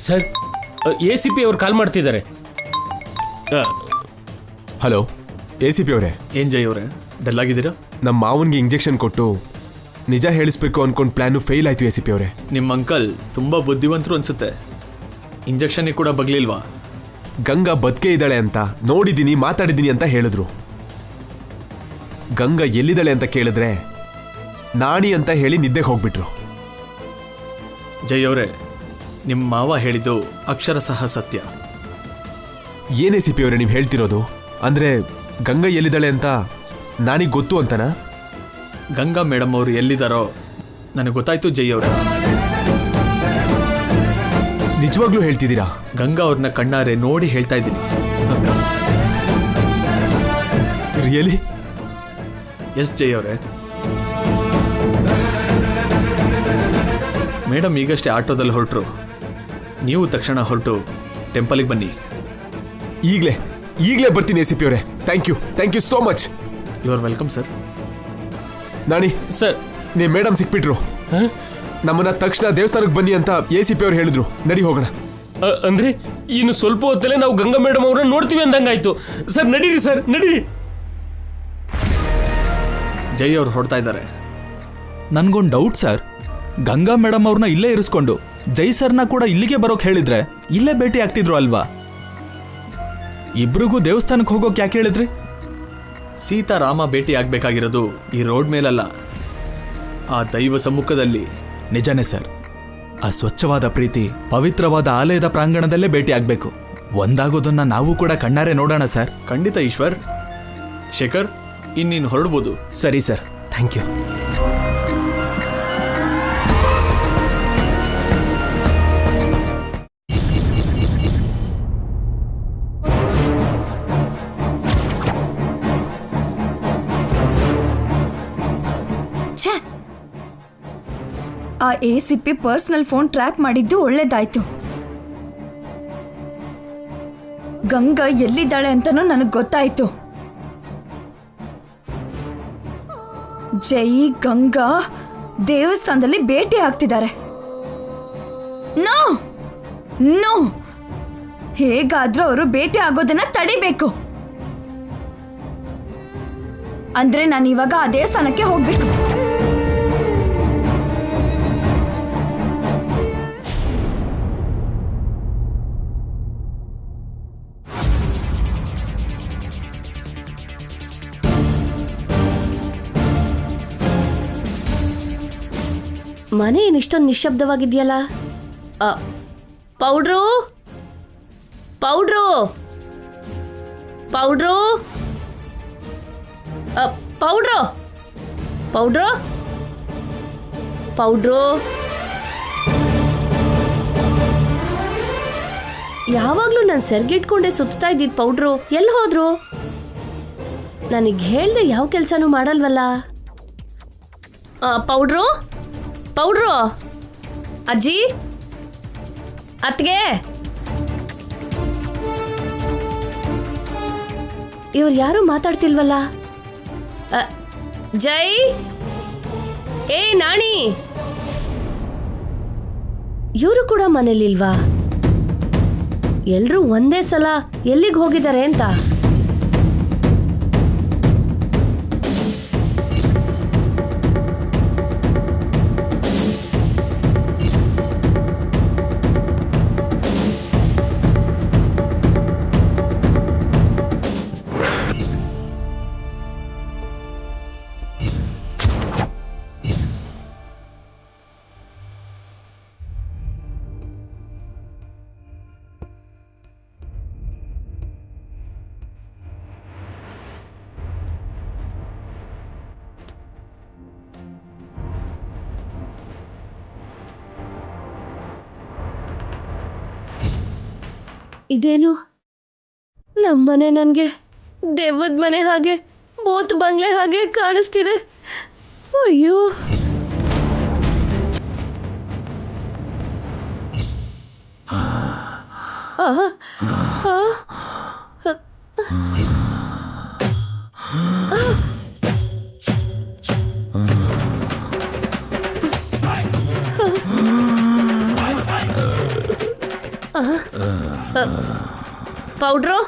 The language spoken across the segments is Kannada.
ಸರ್, ACP ಅವರು ಕಾಲ್ ಮಾಡ್ತಿದ್ದಾರೆ. ಹಲೋ, ACP ಅವರೇ. ಏನ್ ಜೈ ಅವರೇ, ಡಲ್ ಆಗಿದ್ದೀರಾ? ನಮ್ಮ ಮಾವನ್ಗೆ ಇಂಜೆಕ್ಷನ್ ಕೊಟ್ಟು ನಿಜ ಹೇಳಿಸ್ಬೇಕು ಅನ್ಕೊಂಡು ಪ್ಲಾನು ಫೇಲ್ ಆಯ್ತು ACP ಅವರೇ. ನಿಮ್ಮ ಅಂಕಲ್ ತುಂಬಾ ಬುದ್ಧಿವಂತರು ಅನ್ಸುತ್ತೆ. ಇಂಜೆಕ್ಷನ್ ಕೂಡ ಬಗ್ಲಿಲ್ವಾ? ಗಂಗಾ ಬದುಕೆ ಇದ್ದಾಳೆ ಅಂತ ನೋಡಿದ್ದೀನಿ, ಮಾತಾಡಿದ್ದೀನಿ ಅಂತ ಹೇಳಿದ್ರು. ಗಂಗಾ ಎಲ್ಲಿದ್ದಾಳೆ ಅಂತ ಕೇಳಿದ್ರೆ ನಾಣಿ ಅಂತ ಹೇಳಿ ನಿದ್ದೆಗೆ ಹೋಗ್ಬಿಟ್ರು. ಜೈ ಅವರೇ, ನಿಮ್ಮ ಮಾವ ಹೇಳಿದ್ದು ಅಕ್ಷರಶಃ ಸತ್ಯ. ಏನ್ ACP ಅವರೇ ನೀವು ಹೇಳ್ತಿರೋದು? ಅಂದ್ರೆ ಗಂಗಾ ಎಲ್ಲಿದ್ದಾಳೆ ಅಂತ ನಾನಿಗೆ ಗೊತ್ತು ಅಂತನಾ? ಗಂಗಾ ಮೇಡಮ್ ಅವರು ಎಲ್ಲಿದ್ದಾರೋ ನನಗೆ ಗೊತ್ತಾಯ್ತು ಜೈ ಅವರೇ. ನಿಜವಾಗ್ಲೂ ಹೇಳ್ತಿದ್ದೀರಾ? ಗಂಗಾ ಅವ್ರನ್ನ ಕಣ್ಣಾರೆ ನೋಡಿ ಹೇಳ್ತಾ ಇದ್ದೀನಿ. ರಿಯಲಿ? ಎಸ್ ಜೈ ಅವರೇ. ಮೇಡಮ್ ಈಗಷ್ಟೇ ಆಟೋದಲ್ಲಿ ಹೊರಟರು. ನೀವು ತಕ್ಷಣ ಹೊರಟು ಟೆಂಪಲ್ಗೆ ಬನ್ನಿ. ಈಗಲೇ ಬರ್ತೀನಿ ACP ಅವರೇ. Thank you so much. You are welcome sir. Nani sir, ನೀವು ಮೇಡಮ್ ಸಿಕ್ಬಿಟ್ರು. ನಮ್ಮನ್ನ ತಕ್ಷಣ ದೇವಸ್ಥಾನಕ್ಕೆ ಬನ್ನಿ ಅಂತ ACP ಅವ್ರು ಹೇಳಿದ್ರು. ನಡಿ ಹೋಗೋಣ. ಅಂದ್ರೆ ಇನ್ನು ಸ್ವಲ್ಪ ಹೊತ್ತಲ್ಲೇ ನಾವು ಗಂಗಾ ಮೇಡಮ್ ಅವ್ರನ್ನ ನೋಡ್ತೀವಿ ಅಂದಂಗಾಯ್ತು. ಸರ್ ನಡೀರಿ, ಸರ್ ನಡೀರಿ. ಜೈ ಅವ್ರು ಹೊಡ್ತಾ ಇದ್ದಾರೆ. ನನ್ಗೊಂದು ಡೌಟ್ ಸರ್. ಗಂಗಾ ಮೇಡಮ್ ಅವ್ರನ್ನ ಇಲ್ಲೇ ಇರಿಸ್ಕೊಂಡು ಜೈ ಸರ್ನ ಕೂಡ ಇಲ್ಲಿಗೆ ಬರೋಕ್ ಹೇಳಿದ್ರೆ ಇಲ್ಲೇ ಭೇಟಿ ಆಗ್ತಿದ್ರು ಅಲ್ವಾ? ಇಬ್ರಿಗೂ ದೇವಸ್ಥಾನಕ್ಕೆ ಹೋಗೋಕೆ ಯಾಕೆ ಹೇಳಿದ್ರಿ? ಸೀತಾರಾಮ ಭೇಟಿ ಆಗ್ಬೇಕಾಗಿರೋದು ಈ ರೋಡ್ ಮೇಲಲ್ಲ, ಆ ದೈವ ಸಮ್ಮುಖದಲ್ಲಿ. ನಿಜಾನೇ ಸರ್. ಆ ಸ್ವಚ್ಛವಾದ ಪ್ರೀತಿ ಪವಿತ್ರವಾದ ಆಲಯದ ಪ್ರಾಂಗಣದಲ್ಲೇ ಭೇಟಿ ಆಗ್ಬೇಕು. ಒಂದಾಗೋದನ್ನ ನಾವು ಕೂಡ ಕಣ್ಣಾರೆ ನೋಡೋಣ ಸರ್. ಖಂಡಿತ ಈಶ್ವರ್. ಶೇಖರ್, ಇನ್ನೀನು ಹೊರಡ್ಬೋದು. ಸರಿ ಸರ್, ಥ್ಯಾಂಕ್ ಯು. ಆ ACP ಪರ್ಸನಲ್ ಫೋನ್ ಟ್ರ್ಯಾಕ್ ಮಾಡಿದ್ದು ಒಳ್ಳೇದಾಯ್ತು. ಗಂಗಾ ಎಲ್ಲಿದ್ದಾಳೆ ಅಂತನೂ ನನಗೆ ಗೊತ್ತಾಯ್ತು. ಜೈ ಗಂಗಾ ದೇವಸ್ಥಾನದಲ್ಲಿ ಭೇಟಿ ಆಗ್ತಿದ್ದಾರೆ. ನೋ, ಹೇಗಾದ್ರೂ ಅವರು ಭೇಟಿ ಆಗೋದನ್ನ ತಡಿಬೇಕು. ಅಂದ್ರೆ ನಾನು ಇವಾಗ ಆ ದೇವಸ್ಥಾನಕ್ಕೆ ಹೋಗ್ಬೇಕು. ಮನೆ ಏನಿಷ್ಟೊಂದು ನಿಶ್ಶಬ್ದವಾಗಿದೆಯಲ್ಲ? Powder powder powder powder powder powder ಯಾವಾಗಲೂ ನಾನು ಸೆರ್ಗಿಟ್ಕೊಂಡೆ ಸುತ್ತಾ ಇದ್ದಿದ್ದು ಪೌಡ್ರು ಎಲ್ಲಿ ಹೋದ್ರು? ನನಗೆ ಹೇಳ್ದೆ ಯಾವ ಕೆಲಸನೂ ಮಾಡಲ್ವಲ್ಲ. ಪೌಡ್ರು ಪೌಡ್ರು ಅಜ್ಜಿ, ಅತ್ಗೆ, ಇವ್ರು ಯಾರು ಮಾತಾಡ್ತಿಲ್ವಲ್ಲ? ಜೈ, ಏ ನಾಣಿ, ಇವರು ಕೂಡ ಮನೇಲಿಲ್ವಾ? ಎಲ್ರೂ ಒಂದೇ ಸಲ ಎಲ್ಲಿಗೆ ಹೋಗಿದ್ದಾರೆ ಅಂತ. ಇದೇನು ನಮ್ಮನೆ ನನಗೆ ದೆವ್ವದ ಮನೆ ಹಾಗೆ ಭೂತ್ ಬಂಗ್ಲೆ ಹಾಗೆ ಕಾಣಿಸ್ತಿದೆ. ಅಯ್ಯೋ, powder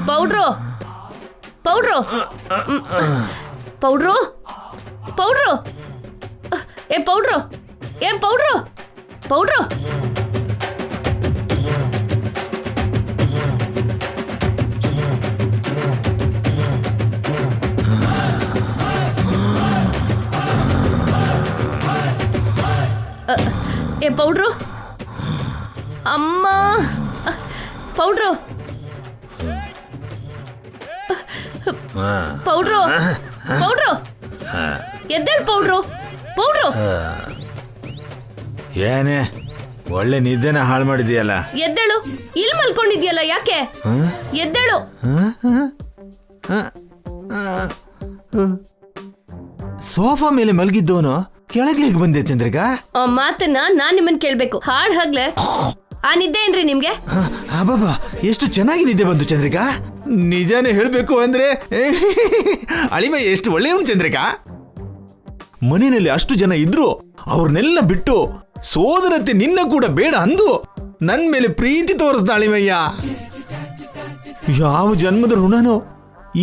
powder powder powder powder ಏ ಪೌಡ್ರು ಏ ಪೌಡ್ರು ಪೌಡ್ರು ಏ ಪೌಡ್ರು ಅಮ್ಮ ಪೌಡ್ರು ಪೌಡ್ರು ಪೌಡ್ರು ಎದ್ದೇಳು ಪೌಡ್ರು ಪೌಡ್ರು ಏನೇ ಒಳ್ಳೆ ನಿದ್ದೆನ ಹಾಳು ಮಾಡಿದ್ಯಲ್ಲ. ಎದ್ದೇಳು ಇಲ್ಲಿ ಮಲ್ಕೊಂಡಿದ್ಯಲ್ಲ ಯಾಕೆ ಎದ್ದೇಳು. ಸೋಫಾ ಮೇಲೆ ಮಲಗಿದ್ದೋನು ಕೆಳಗೆ ಹೇಗೆ ಬಂದೆ ಚಂದ್ರಿಕಾ? ಆ ಮಾತನ್ನ ನಾನ್ ನಿಮ್ಮನ್ ಕೇಳ್ಬೇಕು. ಹಾಡ್ ಹಗ್ಲೆ ಆ ನಿದ್ದೆ ಏನ್ರಿ ನಿಮ್ಗೆ? ಅಬ್ಬಬ್ಬಾ ಎಷ್ಟು ಚೆನ್ನಾಗಿ ನಿದ್ದೆ ಬಂತು ಚಂದ್ರಿಕಾ. ನಿಜಾನೇ ಹೇಳ್ಬೇಕು ಅಂದ್ರೆ ಅಳಿಮೆ ಎಷ್ಟು ಒಳ್ಳೆಯವನು ಚಂದ್ರಿಕಾ. ಮನೆಯಲ್ಲಿ ಅಷ್ಟು ಜನ ಇದ್ರು ಅವ್ರನ್ನೆಲ್ಲ ಬಿಟ್ಟು ಸೋದರತೆ ನಿನ್ನ ಕೂಡ ಬೇಡ ಅಂದು ನನ್ ಮೇಲೆ ಪ್ರೀತಿ ತೋರಿಸ್ದ ಅಳಿಮಯ್ಯ. ಯಾವ ಜನ್ಮದ ಋಣನೋ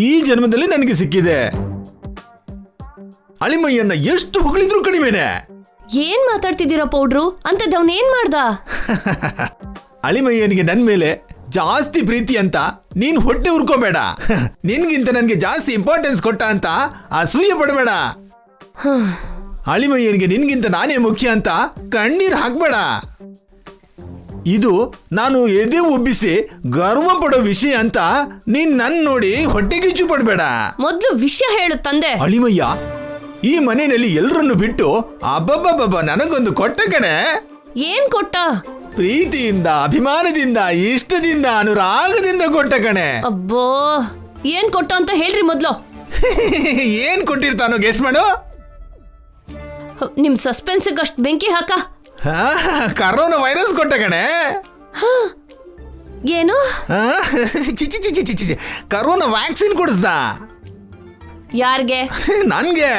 ಈ ಜನ್ಮದಲ್ಲಿ ನನಗೆ ಸಿಕ್ಕಿದೆ. ಅಳಿಮಯ್ಯನ್ನ ಎಷ್ಟು ಹೊಗಳಿದ್ರು ಕಡಿಮೆನೆ. ಏನ್ ಮಾತಾಡ್ತಿದ್ದೀರಾ ಪೌಡ್ರು? ಅಂತದ್ ಅವ್ನ ಏನ್ ಮಾಡ್ದ? ಅಳಿಮಯ್ಯನಿಗೆ ನನ್ ಮೇಲೆ ಜಾಸ್ತಿ ಪ್ರೀತಿ ಅಂತ ನೀನ್ ಹೊಟ್ಟೆ ಉರ್ಕೋಬೇಡ. ನಿನ್ಗಿಂತ ನನ್ಗೆ ಜಾಸ್ತಿ ಇಂಪಾರ್ಟೆನ್ಸ್ ಕೊಟ್ಟ ಅಂತ ಅಸೂಯೆ ಪಡಬೇಡ. ಅಳಿಮಯ್ಯನಿಗೆ ನಿನ್ಗಿಂತ ನಾನೇ ಮುಖ್ಯ ಅಂತ ಕಣ್ಣೀರ್ ಹಾಕ್ಬೇಡ. ಇದು ನಾನು ಎದೆ ಉಬ್ಬಿಸಿ ಗರ್ವ ಪಡೋ ವಿಷಯ ಅಂತ ನೀನ್ ನನ್ ನೋಡಿ ಹೊಟ್ಟೆ ಕಿಚ್ಚು ಪಡ್ಬೇಡ. ಮೊದ್ಲು ವಿಷಯ ಹೇಳು ತಂದೆ. ಅಳಿಮಯ್ಯ ಈ ಮನೆಯಲ್ಲಿ ಎಲ್ಲರನ್ನು ಬಿಟ್ಟು ಅಬ್ಬಬ್ಬಬ್ಬ ನನಗೊಂದು ಕೊಟ್ಟ ಕಣೆ. ಏನ್ ಕೊಟ್ಟ? ಪ್ರೀತಿಯಿಂದ, ಅಭಿಮಾನದಿಂದ, ಇಷ್ಟದಿಂದ, ಅನುರಾಗದಿಂದ ಕೊಟ್ಟ ಕಣೆ. ಅಬ್ಬೋ ಏನ್ ಕೊಟ್ಟ ಅಂತ ಹೇಳ್ರಿ ಮೊದ್ಲು. ಏನ್ ಕೊಟ್ಟಿರ್ತಾನೋ ಗೆಸ್ಟ್ ಮಾಡು. ನಿಮ್ ಸಸ್ಪೆನ್ಸ್ ಅಷ್ಟ್ ಬೆಂಕಿ ಹಾಕ. ಕರೋನಾ ವೈರಸ್ ಕೊಟ್ಟ ಕಣೆ. ಏನು? ಚಿಚಿ ಚಿಚಿ ಚಿಚಿ ಕರೋನಾ ವ್ಯಾಕ್ಸಿನ್ ಕೊಡಿಸ್ದ. ಯಾರ್ಗೆ? ನನ್ಗೆ.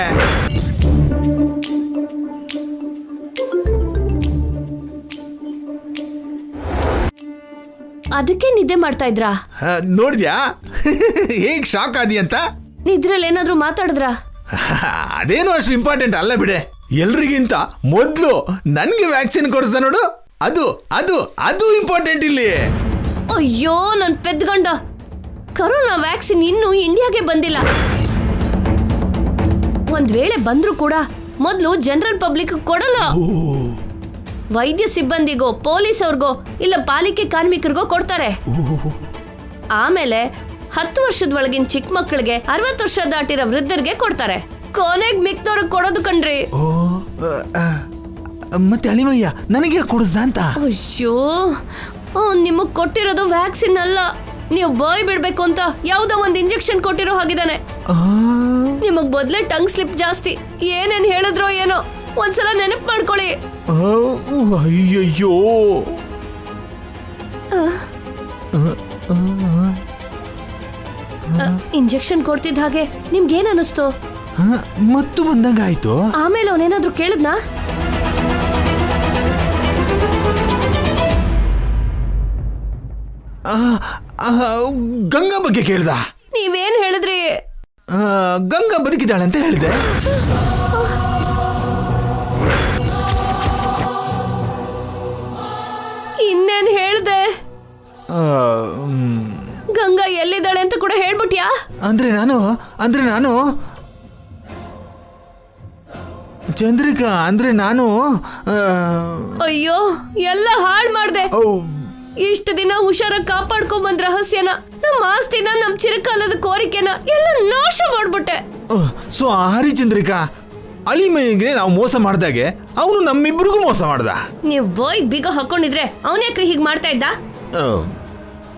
ಅದಕ್ಕೆ ನಿದ್ದೆ ಮಾಡ್ತಾ ಇದ್ರಾ? ನೋಡಿದ್ಯಾ ಹೇಗ್ ಶಾಕ್ ಆದಿ ಅಂತ? ನಿದ್ರಲ್ಲಿ ಏನಾದ್ರೂ ಮಾತಾಡಿದ್ರ? ಅದೇನು ಅಷ್ಟು ಇಂಪಾರ್ಟೆಂಟ್ ಅಲ್ಲ ಬಿಡೆ. ಎಲ್ರಿಗಿಂತ ಮೊದ್ಲು ನನ್ಗೆ ವ್ಯಾಕ್ಸಿನ್ ಕೊಡಿಸ್ದ ನೋಡು, ಅದು ಅದು ಅದು ಇಂಪಾರ್ಟೆಂಟ್ ಇಲ್ಲಿ. ಅಯ್ಯೋ ನನ್ ಪೆದ್ಗಂಡ, ಕರೋನಾ ವ್ಯಾಕ್ಸಿನ್ ಇನ್ನೂ ಇಂಡಿಯಾಗೆ ಬಂದಿಲ್ಲ. ಒಂದ್ ವೇಳೆ ಬಂದ್ರು ಕೂಡ ಮೊದ್ಲು ಜನರಲ್ ಪಬ್ಲಿಕ್ ಕೊಡಲ್ಲ. ವೈದ್ಯ ಸಿಬ್ಬಂದಿಗೋ, ಪೊಲೀಸ್ ಅವ್ರಿಗೋ, ಇಲ್ಲ ಪಾಲಿಕೆ ಕಾರ್ಮಿಕರಿಗೋ ಕೊಡ್ತಾರೆ. ಆಮೇಲೆ 10 ವರ್ಷದ ಒಳಗಿನ ಚಿಕ್ಕ ಮಕ್ಕಳಿಗೆ, 60 ವರ್ಷ ದಾಟಿರೋ ವೃದ್ಧರಿಗೆ ಕೊಡ್ತಾರೆ. ಕೊನೆಗ್ ಮಿಕ್ದವ್ರಿಗೆ ಕೊಡೋದು ಕಣ್ರಿ. ಮತ್ತೆ ಅಳಿಮಯ್ಯ ನನಗೆ ಕೊಡಿಸ್ದ ಅಂತ? ಅಯ್ಯೋ ನಿಮಗ್ ಕೊಟ್ಟಿರೋದು ವ್ಯಾಕ್ಸಿನ್ ಅಲ್ಲ, ನೀವು ಬಾಯ್ ಬಿಡ್ಬೇಕು ಅಂತ ಯಾವ್ದೋ ಒಂದ್ ಇಂಜೆಕ್ಷನ್ ಕೊಟ್ಟಿರೋ ಹಾಗಿದಾನೆ. ನಿಮಗ್ ಮೊದ್ಲೇ ಟಂಗ್ ಸ್ಲಿಪ್ ಜಾಸ್ತಿ. ಏನೇನ್ ಹೇಳಿದ್ರೋ ಏನೋ, ಒಂದ್ಸಲ ನೆನಪು ಮಾಡ್ಕೊಳ್ಳಿ. ಅಯ್ಯಯ್ಯೋ ಇಂಜೆಕ್ಷನ್ ಕೊಡ್ತಿದ್ದ ಹಾಗೆ ನಿಮ್ಗೇನ್ ಅನಿಸ್ತು? ಮತ್ತು ಬಂದಂಗ ಆಯ್ತು. ಆಮೇಲೆ ಅವನೇನಾದ್ರೂ ಕೇಳಿದ್ನಾ? ಗಂಗಾ ಬಗ್ಗೆ ಕೇಳ್ದ. ನೀವೇನ್ ಹೇಳಿದ್ರಿ? ಗಂಗಾ ಬದುಕಿದ್ದಾಳೆ ಅಂತ ಹೇಳಿದೆ. ಇನ್ನೇನ್ ಹೇಳ್ದೆ? ಗಂಗಾ ಎಲ್ಲಿದ್ದಾಳೆ ಅಂತ ಕೂಡ ಹೇಳ್ಬಿಟ್ಯಾ? ಅಂದ್ರೆ ನಾನು ಚಂದ್ರಿಕಾ, ಅಂದ್ರೆ ನಾನು ಅಯ್ಯೋ ಎಲ್ಲ ಹಾಳ್ ಮಾಡ್ದೆ. ಇಷ್ಟು ದಿನ ಹುಷಾರಾಗಿ ಕಾಪಾಡ್ಕೊಂಡ್ ಬಂದ್ ರಹಸ್ಯನ, ನಮ್ಮ ಆಸ್ತಿನ, ನಮ್ ಚಿರಕಾಲದ ಕೋರಿಕೆನ ಎಲ್ಲ ನಾಶ ಮಾಡ್ಬಿಟ್ಟೆ. ಸೊ ಆರಿ ಚಂದ್ರಿಕಾ, ಅಳಿಮಯ್ಯನಿಗೆ ನಾವು ಮೋಸ ಮಾಡ್ದಾಗೆ ಅವನು ನಮ್ಮಿಬ್ರಿಗೂ ಮೋಸ ಮಾಡ್ದ. ನೀವ್ ಬಾಯ್ ಬೀಗ ಹಾಕೊಂಡಿದ್ರೆ ಅವನ್ಯಾಕ್ರಿ ಹೀಗ್ ಮಾಡ್ತಾ ಇದ್ದ?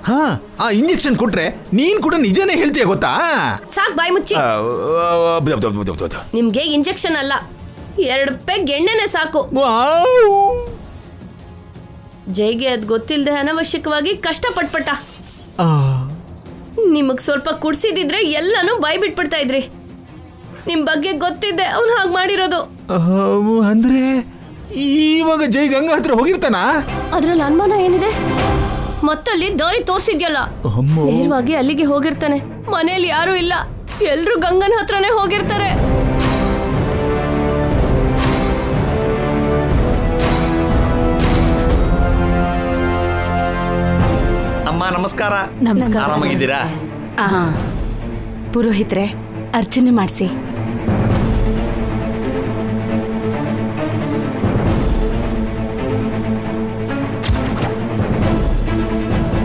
ಹಾ, ಆ ಇಂಜೆಕ್ಷನ್ ಕೊಟ್ರೆ ನೀನ್ ಕೂಡ ನಿಜನೇ ಹೇಳ್ತೀಯ ಗೊತ್ತಾ? ಸಾಕ್ ಬಾಯ್ ಮುಚ್ಚಿ. ನಿಮ್ಗೆ ಇಂಜೆಕ್ಷನ್ ಅಲ್ಲ, 2 ಪೆಗ್ ಎಣ್ಣೆನೆ ಸಾಕು. ಜೈಗೆ ಅದ್ ಗೊತ್ತಿಲ್ದೆ ಅನವಶ್ಯಕವಾಗಿ ಕಷ್ಟ ಪಟ್ಪಟ್ಟ. ನಿಮಗ್ ಸ್ವಲ್ಪ ಕುಡ್ಸಿದಿದ್ರೆ ಎಲ್ಲಾನು ಬಾಯ್ ಬಿಟ್ಬಿಡ್ತಾ ಇದ್ರಿ. ನಿಮ್ ಬಗ್ಗೆ ಗೊತ್ತಿದ್ದೆ ಅವ್ನು ಹಾಗೆ ಮಾಡಿರೋದು. ಇವಾಗ ಜೈ ಗಂಗಾ ಹತ್ರ ಹೋಗಿರ್ತಾನ? ಅದ್ರಲ್ಲಿ ಅನುಮಾನ ಏನಿದೆ? ಮತ್ತಲ್ಲಿ ದಾರಿ ತೋರ್ಸಿದ್ಯಲ್ಲ, ಅಮ್ಮೋ. ನೇರವಾಗಿ ಅಲ್ಲಿಗೆ ಹೋಗಿರ್ತಾನೆ. ಮನೆಯಲ್ಲಿ ಯಾರು ಇಲ್ಲ, ಎಲ್ರು ಗಂಗನ ಹತ್ರನೇ ಹೋಗಿರ್ತಾರೆ. ಅಮ್ಮ ನಮಸ್ಕಾರ. ನಮಸ್ಕಾರ. ಆರಾಮಾಗಿದ್ದೀರಾ? ಪುರೋಹಿತ್ರೆ, ಅರ್ಚನೆ ಮಾಡಿಸಿ.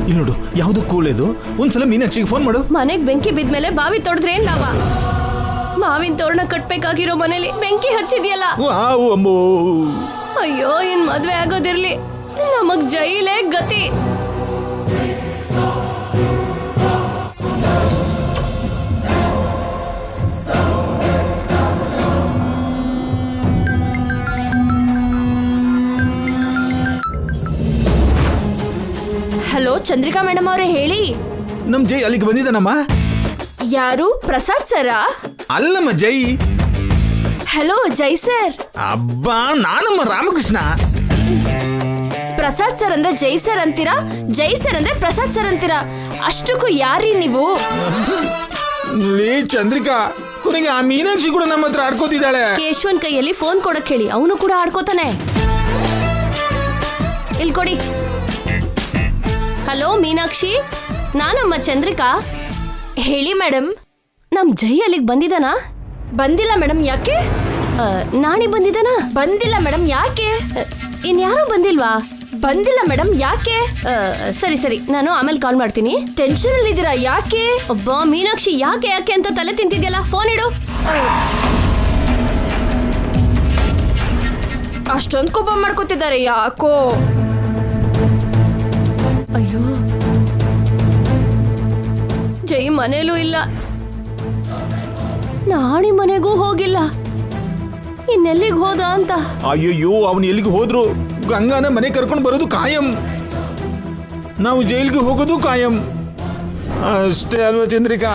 ಇಲ್ಲಿ ನೋಡು, ಯಾವ್ದು ಕೂಲೇದು. ಒಂದ್ಸಲ ಮೀನಾಕ್ಷಿಗೆ ಫೋನ್ ಮಾಡು. ಮನೆಗ್ ಬೆಂಕಿ ಬಿದ್ಮೇಲೆ ಬಾವಿ ತೊಡ್ದ್ರೆ ಏನ್ ಲಾಭ? ಮಾವಿನ ತೋರಣ ಕಟ್ಬೇಕಾಗಿರೋ ಮನೇಲಿ ಬೆಂಕಿ ಹಚ್ಚಿದ್ಯಲ್ಲ. ವಾವ್ ಅಮ್ಮೋ. ಅಯ್ಯೋ, ಇನ್ ಮದ್ವೆ ಆಗೋದಿರ್ಲಿ, ನಮಗ್ ಜೈಲೇ ಗತಿ. ಹಲೋ ಚಂದ್ರಿಕಾ ಮೇಡಮ್ ಅವರೇ, ಹೇಳಿ. ನಮ್ ಜೈ ಅಲ್ಲಿಗೆ ಬಂದಿದ್ದಾನಮ್ಮ. ಯಾರು? ಪ್ರಸಾದ್ ಸರಾ? ಅಲ್ಲಮ್ಮ ಜೈ. ಹಲೋ ಜೈ ಸರ್. ಅಬ್ಬಾ, ನಾನಮ್ಮ ರಾಮಕೃಷ್ಣ. ಪ್ರಸಾದ್ ಸರ್ ಅಂದ್ರೆ ಜೈ ಸರ್ ಅಂತೀರಾ, ಜೈ ಸರ್ ಅಂದ್ರೆ ಪ್ರಸಾದ್ ಸರ್ ಅಂತೀರಾ? ಅಷ್ಟಕ್ಕೂ ಯಾರೀ ನೀವು? ಲೇ ಚಂದ್ರಿಕಾ, ಕೊನೆಗೆ ಆ ಮೀನಾಕ್ಷಿ ಕೂಡ ನಮ್ಮ ಹತ್ರ ಆಡ್ಕೋತಿದ್ದಾಳೆ. ಕೇಶವನ್ ಕೈಯಲ್ಲಿ ಫೋನ್ ಕೊಡಕ್ ಹೇಳಿ, ಅವನು ಕೂಡ ಆಡ್ಕೋತಾನೆ. ಇಲ್ಲಿ ಕೊಡಿ. ಹಲೋ ಮೀನಾಕ್ಷಿ, ನಾನಮ್ಮ ಚಂದ್ರಿಕಾ. ಹೇಳಿ ಮೇಡಮ್. ನಮ್ ಜೈ ಅಲ್ಲಿಗೆ ಬಂದಿದ್ದಾನಾ? ಬಂದಿಲ್ಲ ಮೇಡಮ್. ಯಾಕೆ? ನಾಣಿ ಬಂದಿದ್ದಾನಾ? ಬಂದಿಲ್ಲ ಮೇಡಮ್. ಯಾಕೆ? ಇನ್ಯಾರು ಬಂದಿಲ್ವಾ? ಬಂದಿಲ್ಲ ಮೇಡಮ್. ಯಾಕೆ? ಸರಿ ಸರಿ, ನಾನು ಆಮೇಲೆ ಕಾಲ್ ಮಾಡ್ತೀನಿ. ಟೆನ್ಷನ್ ಅಲ್ಲಿ ಇದ್ದೀರಾ? ಯಾಕೆ? ಒಬ್ಬ ಮೀನಾಕ್ಷಿ, ಯಾಕೆ ಯಾಕೆ ಅಂತ ತಲೆ ತಿಂತಿದ್ಯಲ್ಲ, ಫೋನ್ ಇಡು. ಅಷ್ಟೊಂದು ಕೋಪ ಮಾಡ್ಕೋತಿದ್ದಾರೆ ಯಾಕೋ? ಅಯ್ಯೋ, ಜೈ ಮನೇಲೂ ಇಲ್ಲ, ನಾಣಿ ಮನೆಗೂ ಹೋಗಿಲ್ಲ. ಇನ್ನೆಲ್ಲಿಗೆ ಹೋದ ಅಂತ? ಅಯ್ಯಯ್ಯೋ, ಅವನು ಎಲ್ಲಿಗೆ ಹೋದ್ರು ಗಂಗಾನ ಮನೆ ಕರ್ಕೊಂಡು ಬರೋದು ಕಾಯಂ. ನಾವು ಜೈಲ್ಗೆ ಹೋಗೋದು ಕಾಯಂ. ಅಷ್ಟೇ ಅಲ್ವಾ ಚಂದ್ರಿಕಾ?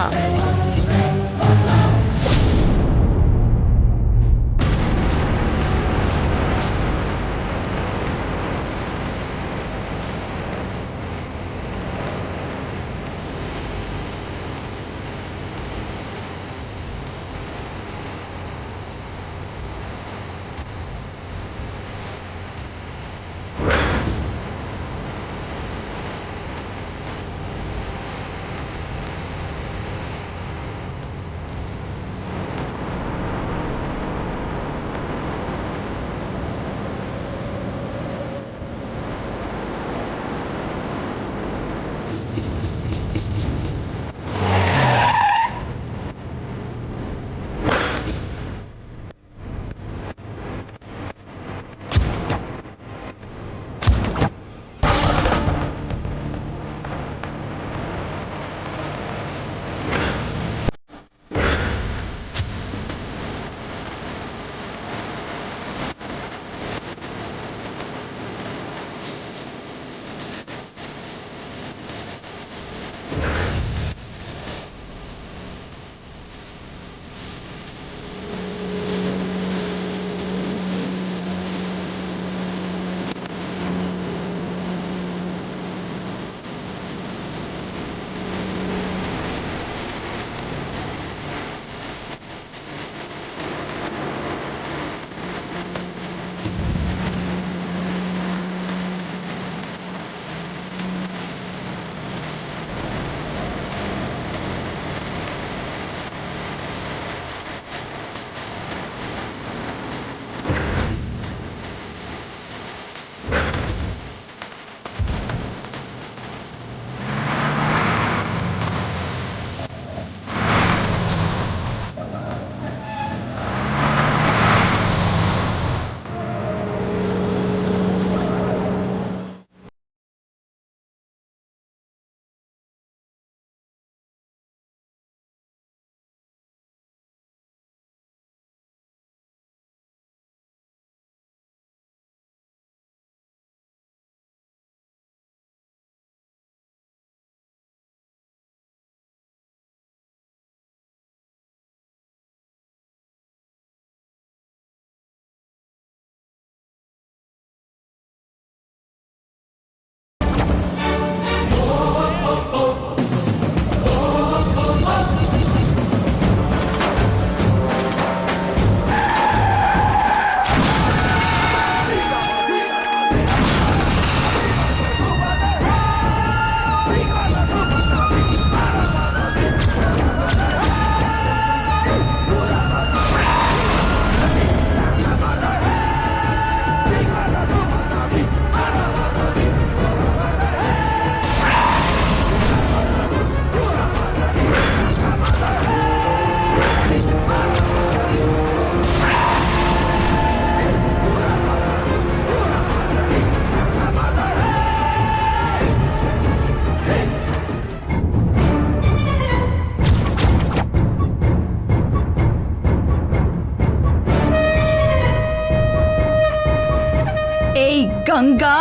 ಗಂಗಾ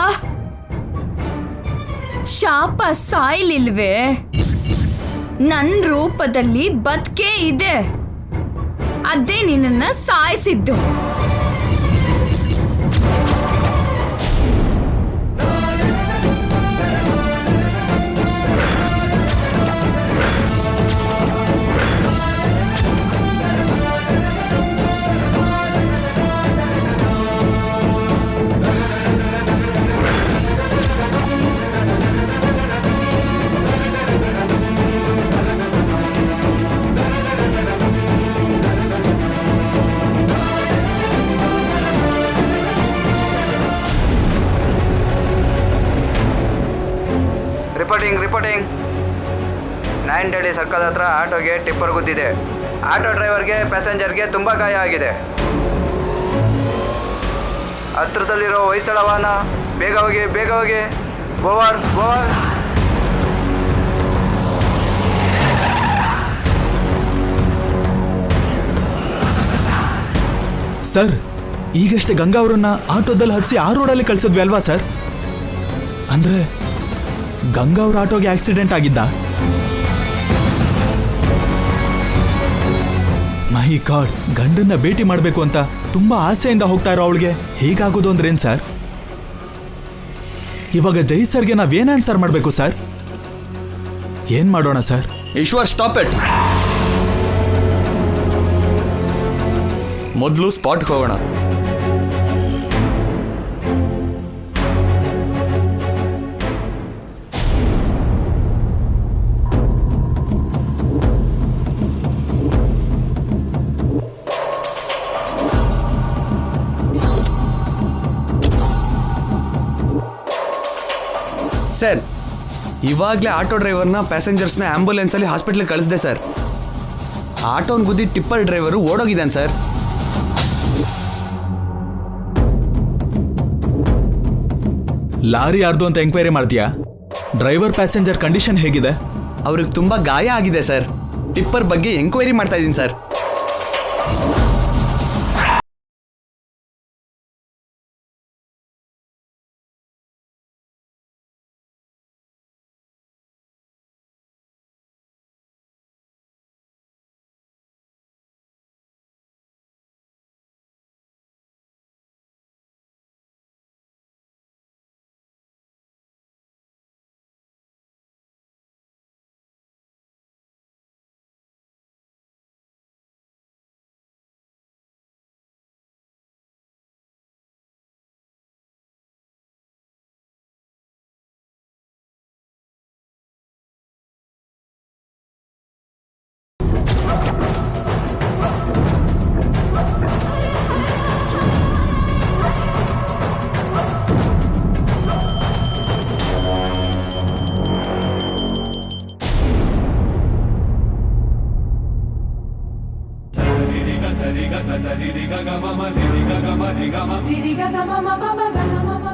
ಶಾಪ ಸಾಯ್ಲಿಲ್ವೇ? ನನ್ ರೂಪದಲ್ಲಿ ಬದುಕೇ ಇದೆ. ಅದೇ ನಿನ್ನನ್ನ ಸಾಯಿಸಿದ್ದು. ರಿಪೋರ್ಟಿಂಗ್ 9 ಡೆಲ್ಲಿ ಸರ್ಕಲ್ ಹತ್ರ ಆಟೋಗೆ ಟಿಪ್ಪರ್ ಗುದ್ದಿದೆ. ಆಟೋ ಡ್ರೈವರ್ಗೆ ಪ್ಯಾಸೆಂಜರ್ಗೆ ತುಂಬ ಗಾಯ ಆಗಿದೆ. ಹತ್ರದಲ್ಲಿರೋ ಹೊಯ್ಸಳ ವಾಹನ, ಬೇಗ ಹೋಗಿ. ಓವರ್. ಸರ್, ಈಗಷ್ಟೇ ಗಂಗಾ ಅವರನ್ನ ಆಟೋದಲ್ಲಿ ಹತ್ಸಿ ಆ ರೋಡಲ್ಲಿ ಕಳ್ಸಿದ್ವಿ ಅಲ್ವಾ ಸರ್? ಅಂದ್ರೆ ಗಂಗಾ ಅವ್ರ ಆಟೋಗೆ ಆಕ್ಸಿಡೆಂಟ್ ಆಗಿದ್ದ? ಮೈ ಗಾಡ್, ಗಂಡನ್ನ ಭೇಟಿ ಮಾಡಬೇಕು ಅಂತ ತುಂಬಾ ಆಸೆಯಿಂದ ಹೋಗ್ತಾ ಇರೋ ಅವಳಿಗೆ ಹೀಗಾಗೋದು ಅಂದ್ರೇನ್ ಸರ್? ಇವಾಗ ಜೈ ಸರ್ಗೆ ನಾವೇನ್ ಆನ್ಸರ್ ಮಾಡಬೇಕು ಸರ್? ಏನ್ ಮಾಡೋಣ ಸರ್? Eshwar, stop it. ಮೊದಲು ಸ್ಪಾಟ್ಗೆ ಹೋಗೋಣ. ಸರ್, ಇವಾಗಲೇ ಆಟೋ ಡ್ರೈವರ್ನ ಪ್ಯಾಸೆಂಜರ್ಸ್ನ ಆಂಬ್ಯುಲೆನ್ಸಲ್ಲಿ ಹಾಸ್ಪಿಟ್ಲಿಗೆ ಕಳಿಸಿದೆ ಸರ್. ಆಟೋನ್ ಗುದ್ದಿ ಟಿಪ್ಪರ್ ಡ್ರೈವರು ಓಡೋಗಿದ್ದಾನೆ ಸರ್. ಲಾರಿ ಯಾರ್ದು ಅಂತ ಎಂಕ್ವೈರಿ ಮಾಡ್ತೀಯಾ? ಡ್ರೈವರ್ ಪ್ಯಾಸೆಂಜರ್ ಕಂಡೀಷನ್ ಹೇಗಿದೆ? ಅವ್ರಿಗೆ ತುಂಬ ಗಾಯ ಆಗಿದೆ ಸರ್. ಟಿಪ್ಪರ್ ಬಗ್ಗೆ ಎಂಕ್ವೈರಿ ಮಾಡ್ತಾ ಇದ್ದೀನಿ ಸರ್.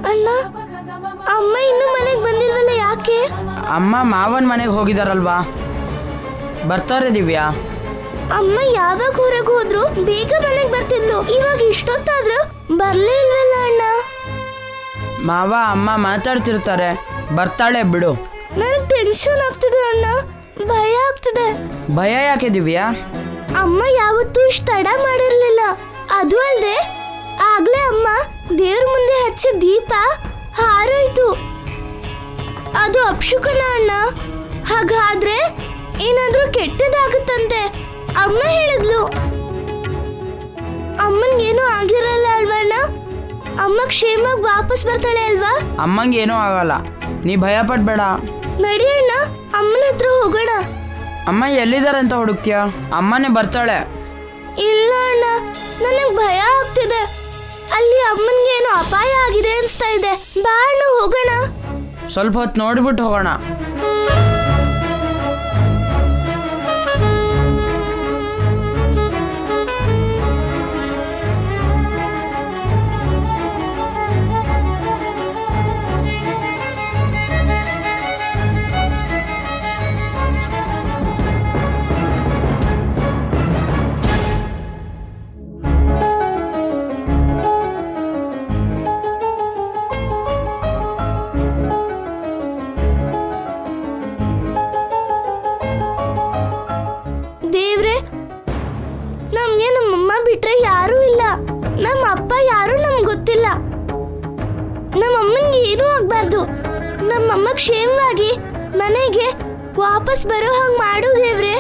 ಅಣ್ಣ, ಅಮ್ಮ ಇನ್ನೂ ಮನೆಗೆ ಬಂದಿಲ್ವಲ್ಲ, ಯಾಕೆ? ಅಮ್ಮ ಮಾವನ್ ಮನೆಗೆ ಹೋಗಿದಾರಲ್ವಾ, ಬರ್ತಾರೆ ದಿವ್ಯಾ. ಅಮ್ಮ ಯಾವಾಗ ಹೊರಗೆ ಹೋದ್ರು ಬೇಗ ಮನೆಗೆ ಬರ್ತಿದ್ಲು, ಇವಾಗ ಇಷ್ಟೊತ್ತಾದ್ರೂ ಬರ್ಲೇ ಇಲ್ವಲ್ಲ ಅಣ್ಣ. ಮಾವ ಅಮ್ಮ ಮಾತಾಡ್ತಿರ್ತಾರೆ, ಬರ್ತಾಳೆ ಬಿಡು. ನನಗೆ ಟೆನ್ಷನ್ ಆಗ್ತಿದೆ ಅಣ್ಣ, ಭಯ ಆಗ್ತಿದೆ. ಭಯ ಯಾಕೆ ದಿವ್ಯಾ? ಅಮ್ಮ ಯಾವತ್ತೂ ಇಷ್ಟು ತಡ ಮಾಡಿರ್ಲಿಲ್ಲ. ಅದು ಅಲ್ಲದೆ ಆಗ್ಲೇ ಅಮ್ಮ ದೇವ್ರ ಮುಂದೆ ಹಚ್ಚಿದ ದೀಪ ಹಾರೋಯ್ತು. ಅದು ಅಪ್ಶುಕನ ಅಣ್ಣ. ಹಾಗಾದ್ರೆ ಏನಾದ್ರೂ ಕೆಟ್ಟದಾಗುತ್ತಂತೆ. ಅಮ್ಮ ಹೇಳಿದ್ಲು. ಅಮ್ಮನ್ಗೇನೂ ಆಗಿರಲ್ಲ ಅಲ್ವಾ ಅಣ್ಣ? ಅಮ್ಮ ಕ್ಷೇಮವಾಗಿ ವಾಪಸ್ ಬರ್ತಾಳೆ ಅಲ್ವಾ? ಅಮ್ಮಂಗೇನೂ ಆಗಲ್ಲ, ನೀ ಭಯ ಪಡ್ಬೇಡ. ನಡಿ ಅಣ್ಣ, ಅಮ್ಮನ ಹತ್ರ ಹೋಗೋಣ. ಅಮ್ಮ ಎಲ್ಲಿದ್ದಾರೆ ಅಂತ ಹುಡುಕ್ತೀಯ? ಅಮ್ಮನೇ ಬರ್ತಾಳೆ. ಇಲ್ಲ ಅಣ್ಣ, ನನಗೆ ಭಯ ಆಗ್ತಿದೆ. ಅಲ್ಲಿ ಅಮ್ಮನ್ಗೆ ಏನೋ ಅಪಾಯ ಆಗಿದೆ ಅನ್ಸ್ತಾ ಇದೆ. ಬಾ ಅಣ್ಣ, ಹೋಗೋಣ. ಸ್ವಲ್ಪ ಹೊತ್ತು ನೋಡ್ಬಿಟ್ಟು ಹೋಗೋಣ. ನಮ್ಮಮ್ಮ ಕ್ಷೇಮವಾಗಿ ಮನೆಗೆ ವಾಪಸ್ ಬರೋ ಹಂಗ್ ಮಾಡು ದೇವ್ರೆ.